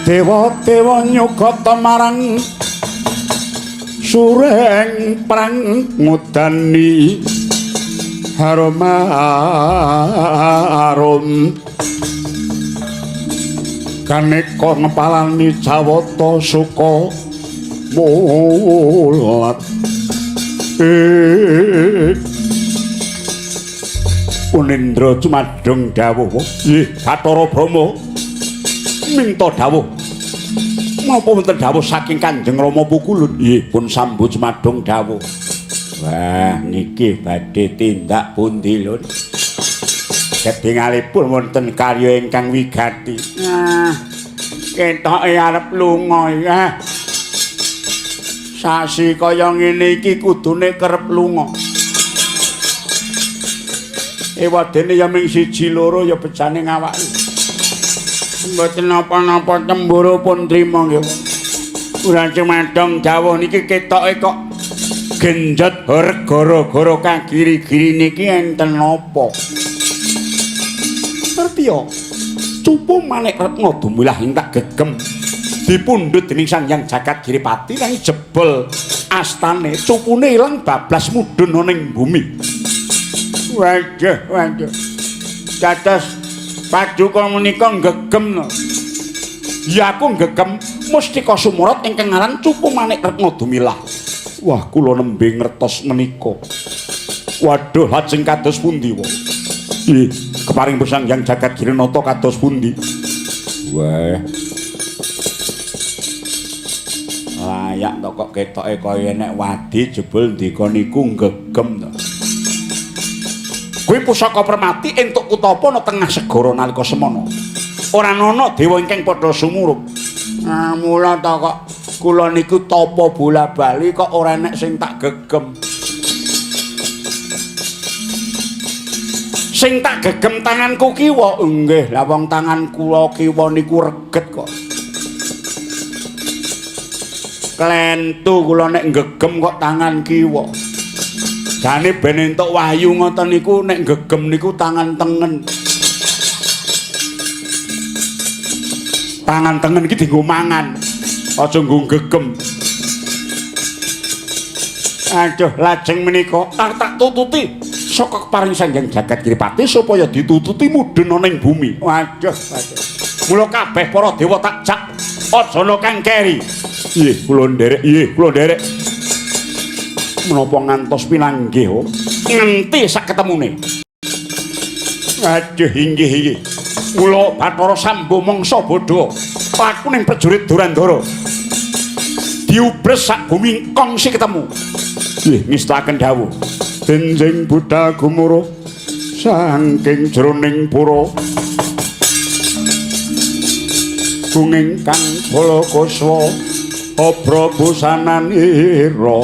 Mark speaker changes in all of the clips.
Speaker 1: dewa-dewa nyugata marang sureng prang ngudani harum kaneka ngepalani jawata suka mulat Punendra cumadung dawuh nggih Bathara Brahma minta dawuh menapa wonten dawuh saking Kanjeng Rama Pukulun nggih pun sambu cumadung dawuh wah niki badhe tindak pundi lho ketingalipun wonten karya ingkang wigati nah ketoke arep lunga ya sasi kaya ngene iki kudune kerep lunga ewadene ya ming siji loro ya becane ngawake mboten napa-napa temburu pun trima nggih ora cumadong dawuh niki ketoke kok genjot gara-gara kang giri-giri niki enten napa ngerti ya cupu Manik Retna Dumilah ing tak gegem dipundhut dening Sang Hyang Jagat Giripati kang jebol astane cupune ilang bablas mudhun ning bumi waduh dados paduka menika gegem ya aku gegem Mustika Sumurut ingkang ngaran Cupu Manik Retna Dumilah wah kula nembe ngertos menika waduh lajeng kados pundi wae nggih keparing Sang Hyang Jagat Girinata kados pundi wah layak to kok ketoke kaya nek wadi jebul ndika niku gegem to kuwi pusaka permati entuk utapa ana tengah segara nalika semana ora ana dewa ingkang padha sumurup mula to kok kula niku tapa bola-bali kok ora enek sing tak gegem sing tak gegem tanganku kiwa nggih lah wong tangan kula kiwa niku reget kok klentu kula nek gegem kok tangan kiwa jane ben entuk wahyu ngoten niku nek gegem niku tangan tengen tangan tengen iki dienggo mangan aja nggo gegem aduh lajeng menika tak tututi saka keparing Sang Hyang Jagat Giripati supaya ditututi mudhun ana ing bumi waduh mula kabeh para dewa tak jak aja ana kang keri nggih kula nderek menapa ngantos pinanggih nganti sak ketemune aduh inggih kula Bathara Sambo mangsa bodho laku ning prajurit Durandara diubres sak bumi kongsi ketemu nggih ngestaken dawuh benjing Buddha gumuruh saking jroning pura bunging kang Balakuswa obra busananira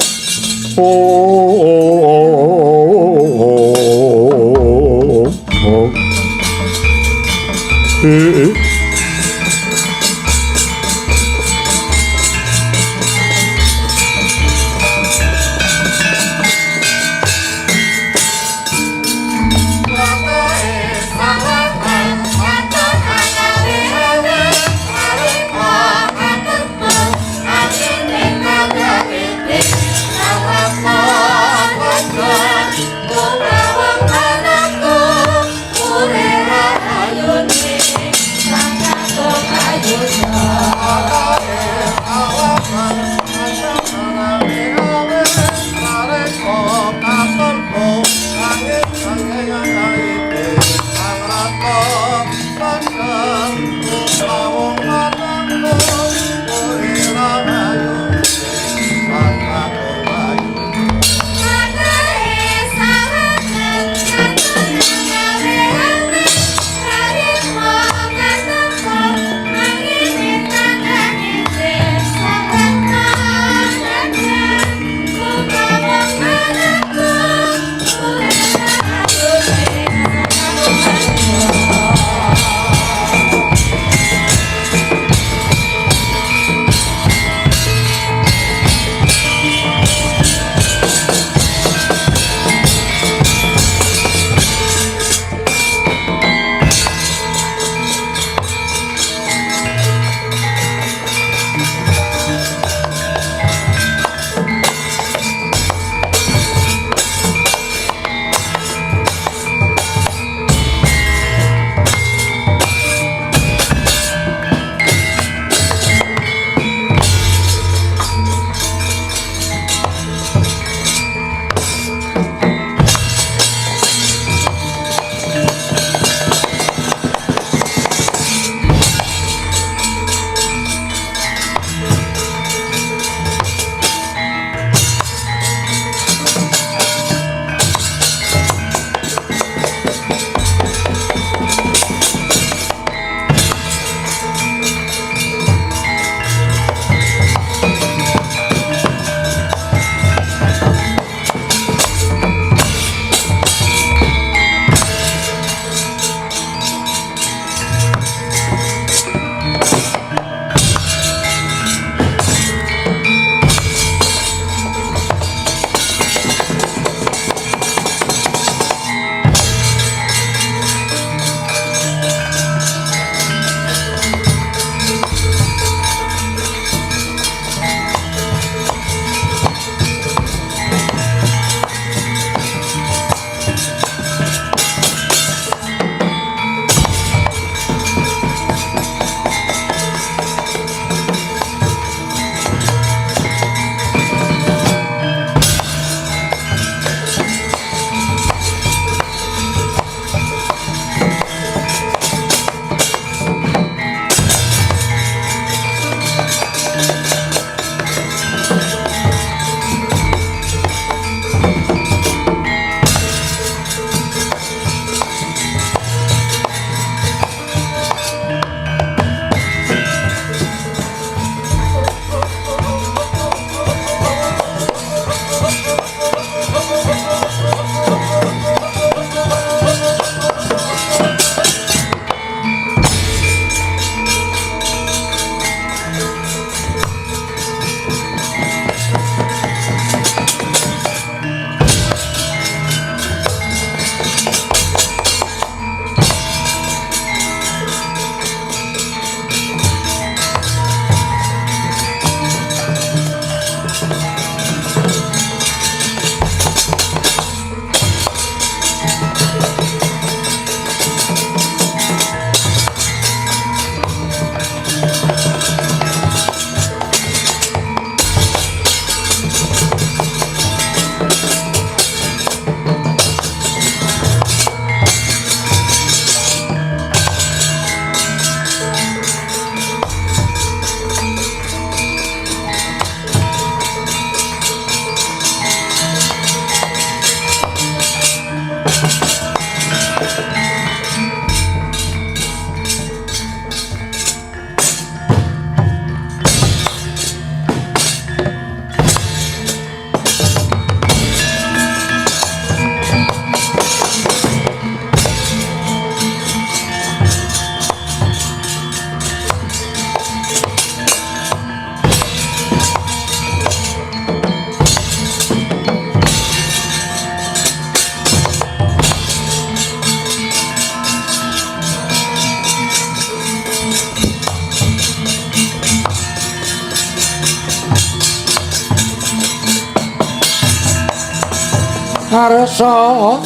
Speaker 1: Arsa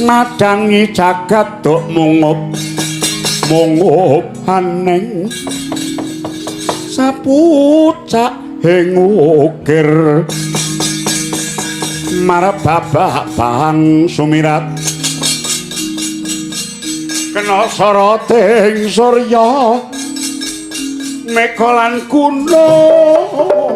Speaker 1: nadangi jagat dok mungup aneng sapucak ing ukir marep babak bang sumirat kena soroting surya mekolan gunung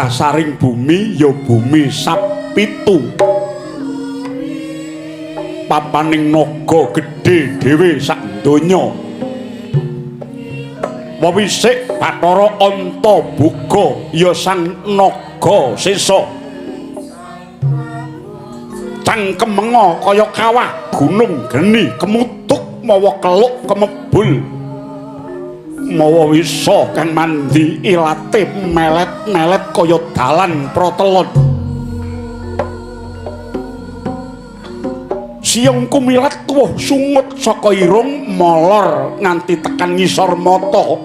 Speaker 1: dasaring bumi ya bumi sapitu papaning naga gedhe dhewe sak donya. Wawisik Bathara Antaboga ya sang naga sesa. Cangkemenga kaya kawah gunung geni kemutuk mawa keluk kemebul. Mawa wisa kang mandi ilate melet-melet kaya dalan pratelon. Siung kumilat tuwuh sungut saka irung molor nganti tekan ngisor mata.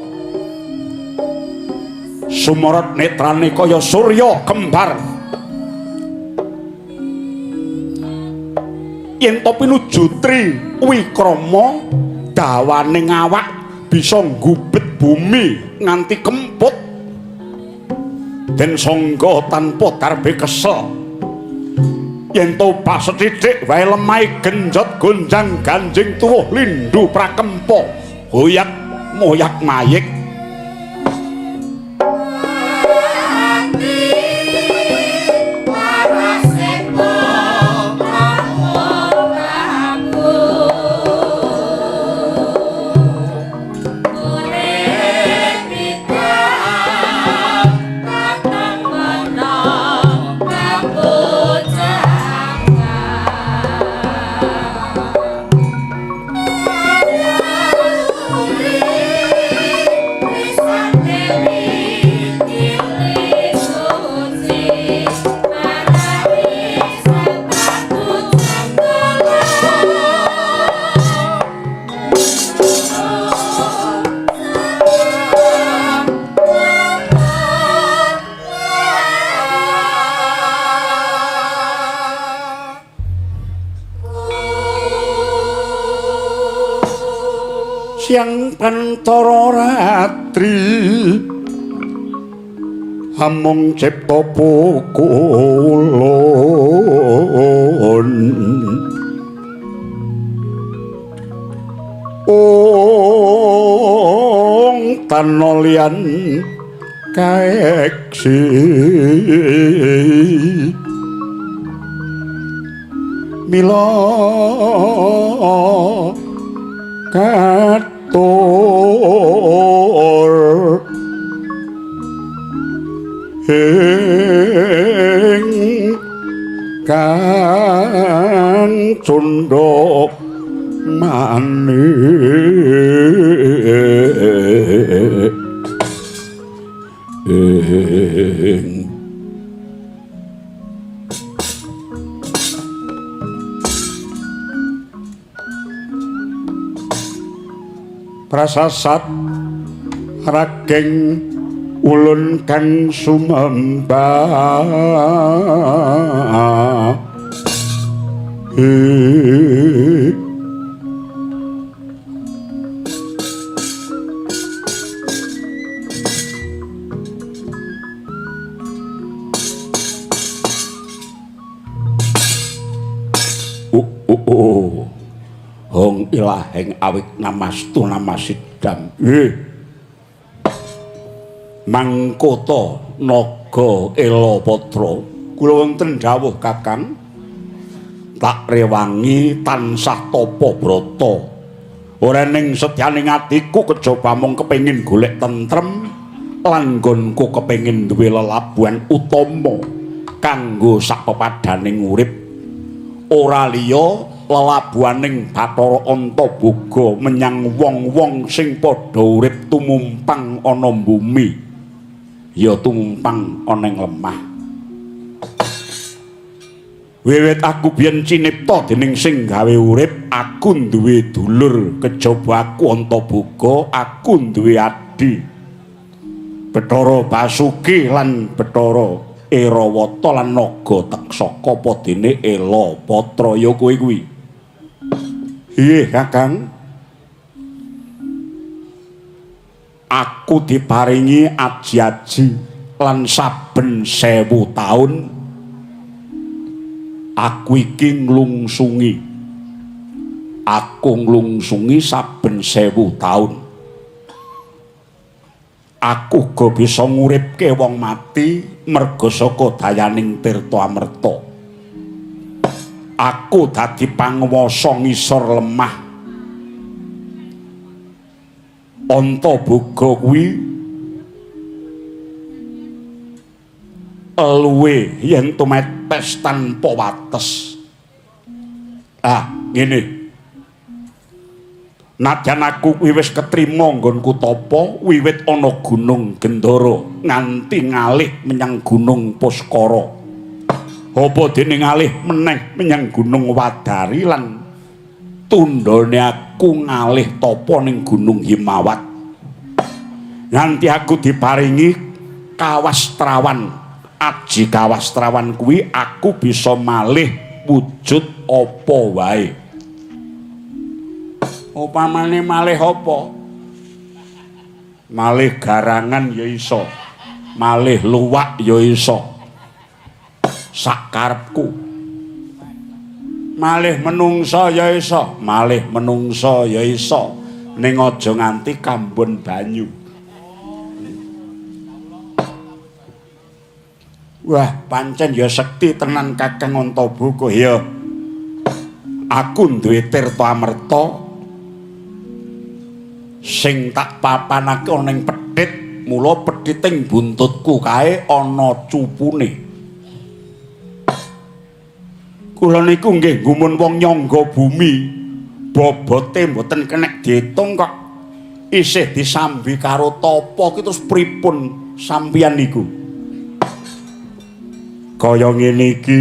Speaker 1: Sumorot netrane kaya surya kembar. Yen to pinuju Tri Wikrama dawaning awak bisa nggubet bumi nganti kemput. Den sangga tanpa darbe kesel. Yen to pas sithik wae lemah genjot gonjang ganjing tuwuh lindhu prakempa hoyak moyak mayik. Yang Pantara Ratri hamung cipta pukulun ong tanolian kaeksi mila katur ing kang cundha maning prasasat rageng ulun kang sumembah Hong ilahing awik namastu namasidam. Mangkota naga Elapatra. Kula wonten dawuh Kakang. Tak rewangi tansah tapa brata. Ora ning sedyaning atiku kejaba mung kepengin golek tentrem lan nggonku kepengin duwe lelabuhan utama kanggo sak pepadaning urip. Ora liya lelabuhaning Bathara Antaboga menyang wong-wong sing padha urip tumumpang ana bumi ya tumumpang ana ing lemah. Wiwit aku biyen cinipta dening sing gawe urip, aku duwe dulur kejaba aku Antaboga, aku duwe adi Bathara Basuki lan Bathara Erawata lan naga Taksaka padene Elapatra ya kowe kuwi. Iya Kakang. Aku diparingi aji-aji lan saben 1000 taun aku iki nglungsungi. Aku nglungsungi saben 1000 taun. Aku go bisa nguripke wong mati merga saka dayaning tirta amerta. aku dadi panguwasa ngisor lemah. Antaboga kuwi luwe yen tumetes tanpa wates. Ngene. Nadyan aku kuwi wis ketrima nggonku tapa wiwit ana Gunung Gendara nganti ngalih menyang Gunung Puskara. Apa dene ngalih meneh menyang Gunung Wadari lan tundhone aku ngalih tapa ning Gunung Himawat. Nganti aku diparingi kawastrawan. Aji kawastrawan kuwi aku bisa malih wujud apa wae. Upamane malih apa? Malih garangan ya iso. Malih luwak ya iso. Sakarepku. Malih menungsa ya iso, malih menungsa ya iso. Ning aja nganti kambon banyu. Wah, pancen ya sekti tenan Kakang Antaboga ya. Aku duwe tirta amerta sing tak papanake ana ning pedhit, mula pedhiting buntutku kae ana cupune. Kula niku nggih gumun wong nyangga bumi, bobote mboten kenek diitung kok isih disambi karo tapa ki terus pripun sampeyan niku? Kaya ngene iki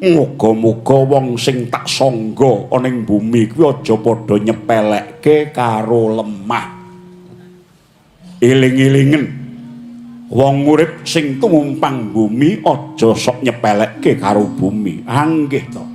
Speaker 1: muga-muga wong sing tak sangga ana ing bumi kuwi aja padha nyepelekke karo lemah. Eling-elingen wong urip sing tumumpang bumi aja sok nyepelekke karo bumi. Nggih to.